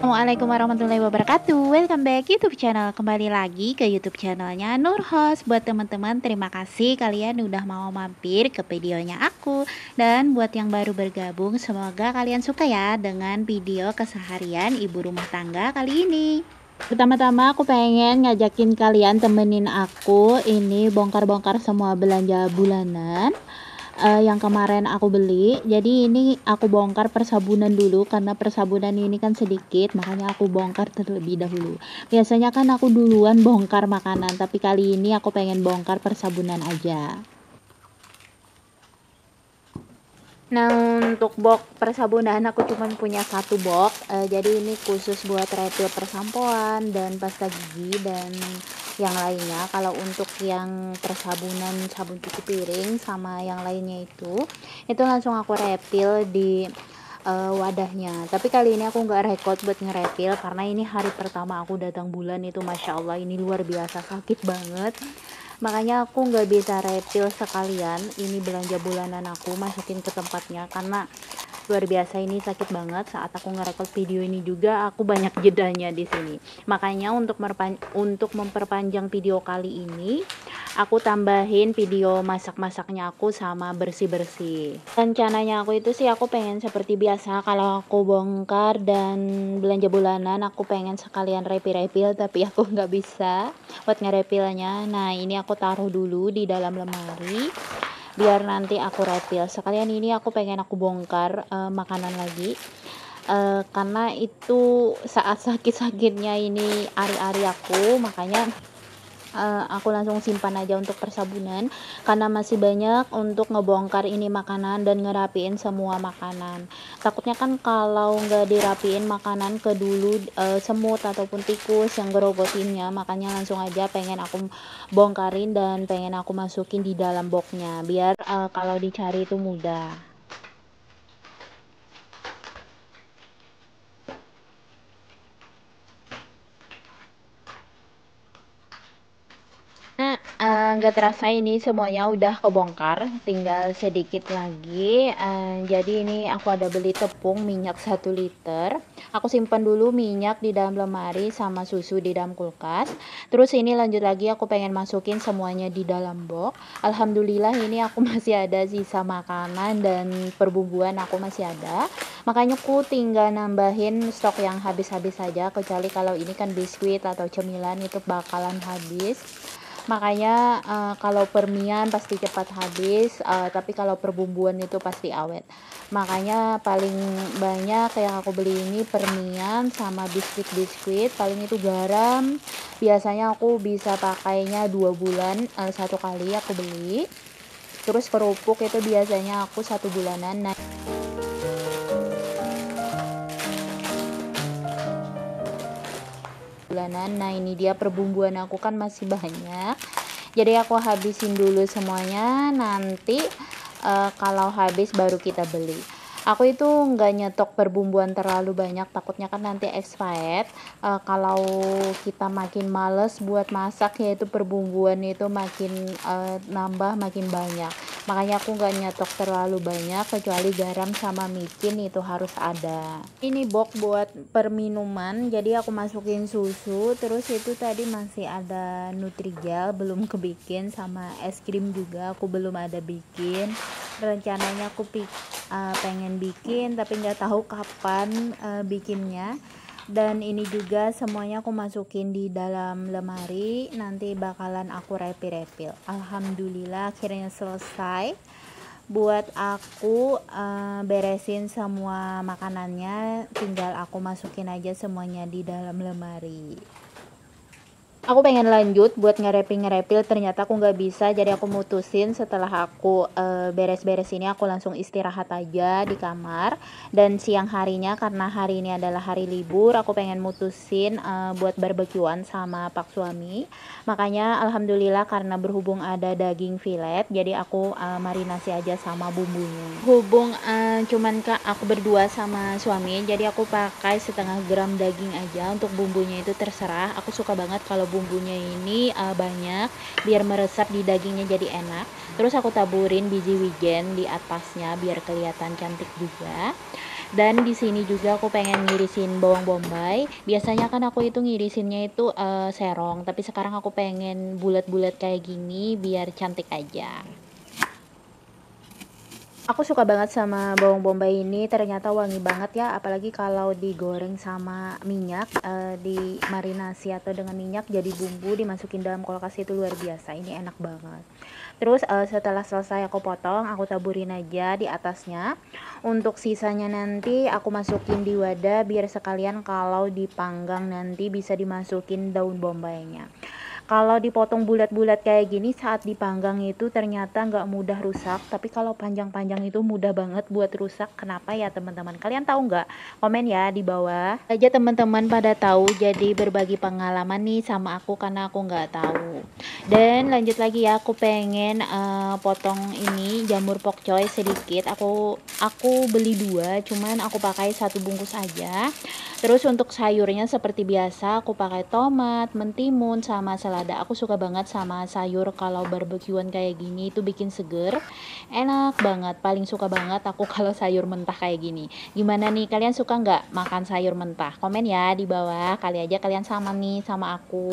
Assalamualaikum warahmatullahi wabarakatuh. Welcome back YouTube channel. Kembali lagi ke YouTube channelnya Nur Host. Buat teman-teman, terima kasih kalian udah mau mampir ke videonya aku. Dan buat yang baru bergabung, semoga kalian suka ya dengan video keseharian ibu rumah tangga kali ini. Pertama-tama aku pengen ngajakin kalian temenin aku ini bongkar-bongkar semua belanja bulanan yang kemarin aku beli. Jadi ini aku bongkar persabunan dulu karena persabunan ini kan sedikit, makanya aku bongkar terlebih dahulu. Biasanya kan aku duluan bongkar makanan, tapi kali ini aku pengen bongkar persabunan aja. Nah, untuk box persabunan aku cuma punya satu box, jadi ini khusus buat refill persampoan dan pasta gigi dan yang lainnya. Kalau untuk yang persabunan, sabun cuci piring sama yang lainnya itu langsung aku refill di wadahnya. Tapi kali ini aku nggak record buat nge-refill karena ini hari pertama aku datang bulan itu, masya Allah ini luar biasa sakit banget. Makanya aku nggak bisa refill sekalian ini belanja bulanan aku masukin ke tempatnya karena luar biasa ini sakit banget. Saat aku ngerekod video ini juga aku banyak jedanya di sini. Makanya untuk memperpanjang video kali ini aku tambahin video masak-masaknya aku sama bersih-bersih. Rencananya aku itu sih aku pengen seperti biasa, kalau aku bongkar dan belanja bulanan aku pengen sekalian refill, tapi aku nggak bisa buat nge-refillnya. Nah ini aku taruh dulu di dalam lemari biar nanti aku refill. Sekalian ini aku pengen aku bongkar makanan lagi. Karena itu saat sakit-sakitnya ini ari-ari aku, makanya aku langsung simpan aja untuk persabunan karena masih banyak untuk ngebongkar ini makanan dan ngerapiin semua makanan. Takutnya kan kalau nggak dirapiin makanan ke dulu semut ataupun tikus yang gerogotinnya, makanya langsung aja pengen aku bongkarin dan pengen aku masukin di dalam boxnya biar kalau dicari itu mudah. Nah, nggak terasa ini semuanya udah kebongkar, tinggal sedikit lagi. Jadi ini aku ada beli tepung minyak 1 liter. Aku simpan dulu minyak di dalam lemari sama susu di dalam kulkas. Terus ini lanjut lagi aku pengen masukin semuanya di dalam box. Alhamdulillah ini aku masih ada sisa makanan dan perbumbuan aku masih ada. Makanya aku tinggal nambahin stok yang habis-habis saja, kecuali kalau ini kan biskuit atau cemilan itu bakalan habis. Makanya kalau permian pasti cepat habis, tapi kalau perbumbuan itu pasti awet. Makanya paling banyak yang aku beli ini permian sama biskuit-biskuit, paling itu garam. Biasanya aku bisa pakainya 2 bulan satu kali aku beli. Terus kerupuk itu biasanya aku 1 bulanan. Nah ini dia perbumbuan aku kan masih banyak, jadi aku habisin dulu semuanya, nanti kalau habis baru kita beli. Aku itu nggak nyetok perbumbuan terlalu banyak, takutnya kan nanti expired. Kalau kita makin males buat masak, yaitu perbumbuan itu makin nambah makin banyak. Makanya aku nggak nyetok terlalu banyak, kecuali garam sama micin itu harus ada. Ini box buat perminuman, jadi aku masukin susu. Terus itu tadi masih ada Nutrijel belum kebikin, sama es krim juga aku belum ada bikin. Rencananya aku pengen bikin tapi nggak tahu kapan bikinnya. Dan ini juga semuanya aku masukin di dalam lemari, nanti bakalan aku refill. Alhamdulillah akhirnya selesai buat aku beresin semua makanannya, tinggal aku masukin aja semuanya di dalam lemari. Aku pengen lanjut buat nge-refill, ternyata aku nggak bisa, jadi aku mutusin setelah aku beres-beres ini aku langsung istirahat aja di kamar. Dan siang harinya karena hari ini adalah hari libur, aku pengen mutusin buat barbekyuan sama pak suami. Makanya alhamdulillah karena berhubung ada daging filet, jadi aku marinasi aja sama bumbunya. Hubung cuman aku berdua sama suami, jadi aku pakai setengah gram daging aja. Untuk bumbunya itu terserah, aku suka banget kalau bumbunya ini banyak biar meresap di dagingnya jadi enak. Terus aku taburin biji wijen di atasnya biar kelihatan cantik juga. Dan di sini juga aku pengen ngirisin bawang bombay. Biasanya kan aku itu ngirisinnya itu serong, tapi sekarang aku pengen bulat-bulat kayak gini biar cantik aja. Aku suka banget sama bawang bombay ini, ternyata wangi banget ya, apalagi kalau digoreng sama minyak, dimarinasi atau dengan minyak jadi bumbu dimasukin dalam kulkas itu luar biasa, ini enak banget. Terus setelah selesai aku potong, aku taburin aja di atasnya. Untuk sisanya nanti aku masukin di wadah biar sekalian kalau dipanggang nanti bisa dimasukin daun bombaynya. Kalau dipotong bulat-bulat kayak gini saat dipanggang itu ternyata nggak mudah rusak, tapi kalau panjang-panjang itu mudah banget buat rusak. Kenapa ya teman-teman? Kalian tahu nggak? Komen ya di bawah. Aja teman-teman pada tahu, jadi berbagi pengalaman nih sama aku karena aku nggak tahu. Dan lanjut lagi ya, aku pengen potong ini jamur pokcoy sedikit. Aku beli dua, cuman aku pakai satu bungkus aja. Terus untuk sayurnya seperti biasa aku pakai tomat, mentimun, sama selada. Aku suka banget sama sayur kalau barbekyuan kayak gini, itu bikin seger. Enak banget, paling suka banget aku kalau sayur mentah kayak gini. Gimana nih, kalian suka nggak makan sayur mentah? Komen ya di bawah, kali aja kalian sama nih sama aku.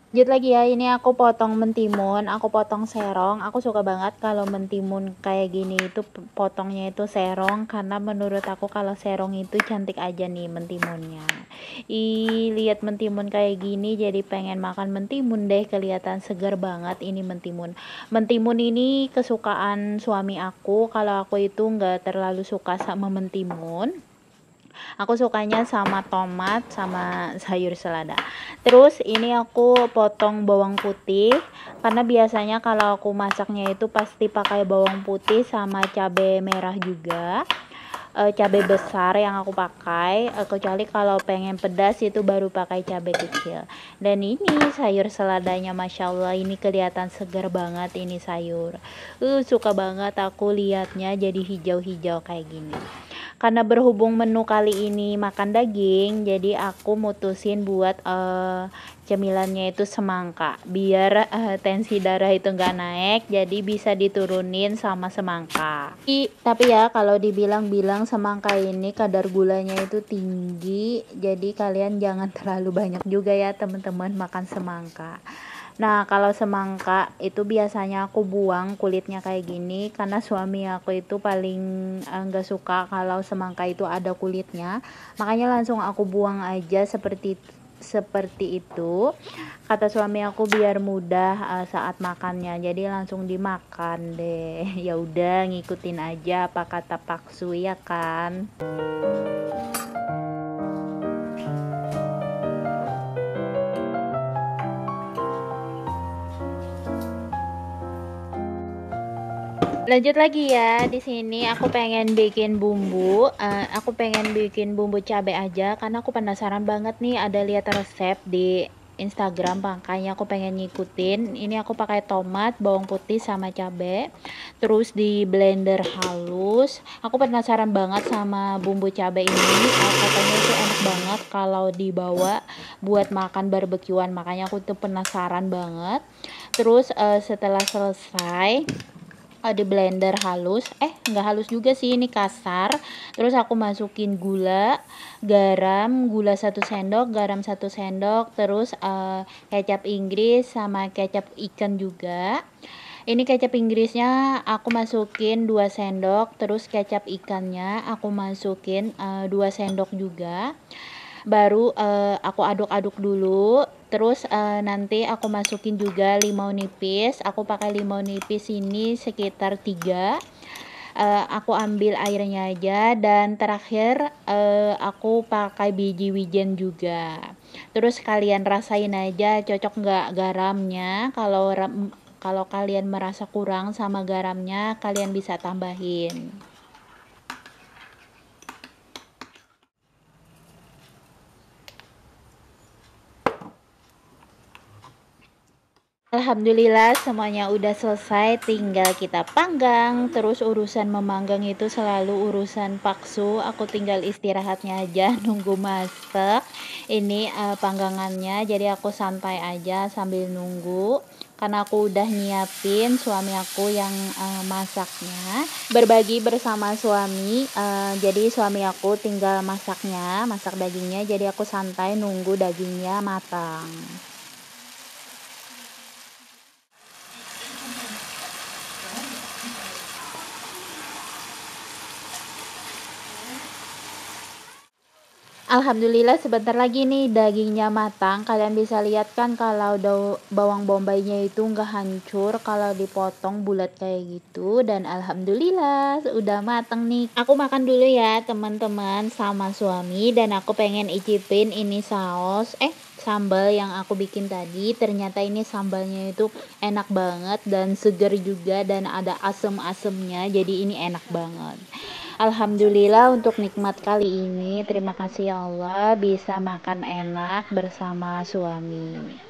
Lanjut lagi ya, ini aku potong mentimun, aku potong serong. Aku suka banget kalau mentimun kayak gini itu potongnya itu serong, karena menurut aku kalau serong itu cantik aja nih mentimunnya. Lihat mentimun kayak gini jadi pengen makan mentimun deh, kelihatan segar banget ini mentimun. Mentimun ini kesukaan suami aku, kalau aku itu nggak terlalu suka sama mentimun. Aku sukanya sama tomat sama sayur selada. Terus ini aku potong bawang putih karena biasanya kalau aku masaknya itu pasti pakai bawang putih sama cabai merah juga. Cabai besar yang aku pakai, kecuali kalau pengen pedas itu baru pakai cabai kecil. Dan ini sayur seladanya, masya Allah, ini kelihatan segar banget ini sayur. Suka banget aku lihatnya jadi hijau-hijau kayak gini. Karena berhubung menu kali ini makan daging, jadi aku mutusin buat cemilannya itu semangka, biar tensi darah itu nggak naik, jadi bisa diturunin sama semangka. Tapi ya kalau dibilang-bilang semangka ini kadar gulanya itu tinggi, jadi kalian jangan terlalu banyak juga ya teman-teman makan semangka. Nah, kalau semangka itu biasanya aku buang kulitnya kayak gini, karena suami aku itu paling nggak suka kalau semangka itu ada kulitnya. Makanya langsung aku buang aja seperti itu. Kata suami aku biar mudah saat makannya. Jadi langsung dimakan deh. Ya udah ngikutin aja apa kata Pak Su ya kan. Lanjut lagi ya, di sini aku pengen bikin bumbu. Aku pengen bikin bumbu cabai aja karena aku penasaran banget nih, ada lihat resep di Instagram, makanya aku pengen ngikutin. Ini aku pakai tomat, bawang putih sama cabai. Terus di blender halus. Aku penasaran banget sama bumbu cabai ini. Katanya itu enak banget kalau dibawa buat makan barbekyuan, makanya aku tuh penasaran banget. Terus setelah selesai di blender halus, nggak halus juga sih, ini kasar. Terus aku masukin gula 1 sendok, garam 1 sendok, terus kecap Inggris sama kecap ikan juga. Ini kecap Inggrisnya aku masukin 2 sendok, terus kecap ikannya aku masukin 2 sendok juga. Baru aku aduk-aduk dulu. Terus nanti aku masukin juga limau nipis. Aku pakai limau nipis ini sekitar 3. Aku ambil airnya aja, dan terakhir aku pakai biji wijen juga. Terus kalian rasain aja cocok nggak garamnya. Kalau kalian merasa kurang sama garamnya, kalian bisa tambahin. Alhamdulillah semuanya udah selesai, tinggal kita panggang. Terus urusan memanggang itu selalu urusan paksu, aku tinggal istirahatnya aja nunggu masak. Ini panggangannya, jadi aku santai aja sambil nunggu. Karena aku udah nyiapin suami aku yang masaknya, berbagi bersama suami. Jadi suami aku tinggal masaknya, masak dagingnya, jadi aku santai nunggu dagingnya matang. Alhamdulillah sebentar lagi nih dagingnya matang. Kalian bisa lihat kan kalau bawang bombaynya itu nggak hancur kalau dipotong bulat kayak gitu. Dan alhamdulillah udah matang nih. Aku makan dulu ya teman-teman sama suami, dan aku pengen icipin ini sambal yang aku bikin tadi. Ternyata ini sambalnya itu enak banget dan seger juga, dan ada asem-asemnya, jadi ini enak banget. Alhamdulillah untuk nikmat kali ini, terima kasih ya Allah bisa makan enak bersama suami.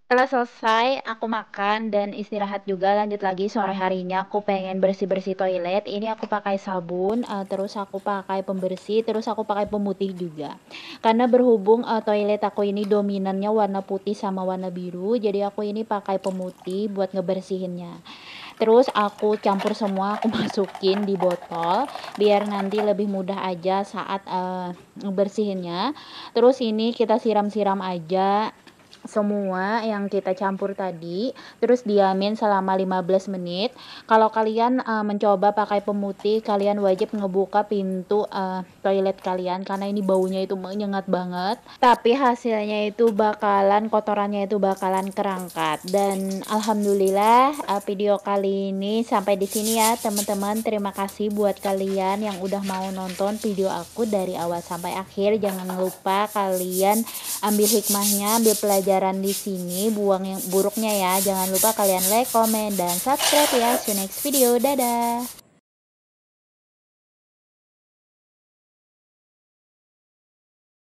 Setelah selesai aku makan dan istirahat juga, lanjut lagi sore harinya aku pengen bersih-bersih toilet. Ini aku pakai sabun, terus aku pakai pembersih, terus aku pakai pemutih juga. Karena berhubung toilet aku ini dominannya warna putih sama warna biru, jadi aku ini pakai pemutih buat ngebersihinnya. Terus aku campur semua, aku masukin di botol biar nanti lebih mudah aja saat ngebersihinnya. Terus ini kita siram-siram aja semua yang kita campur tadi, terus diamin selama 15 menit. Kalau kalian mencoba pakai pemutih, kalian wajib ngebuka pintu toilet kalian karena ini baunya itu menyengat banget, tapi hasilnya itu kotorannya itu bakalan kerangkat. Dan alhamdulillah video kali ini sampai di sini ya teman-teman. Terima kasih buat kalian yang udah mau nonton video aku dari awal sampai akhir. Jangan lupa kalian ambil hikmahnya, ambil pelajaran di sini, buang yang buruknya ya. Jangan lupa kalian like, comment, dan subscribe ya. See you next video. Dadah.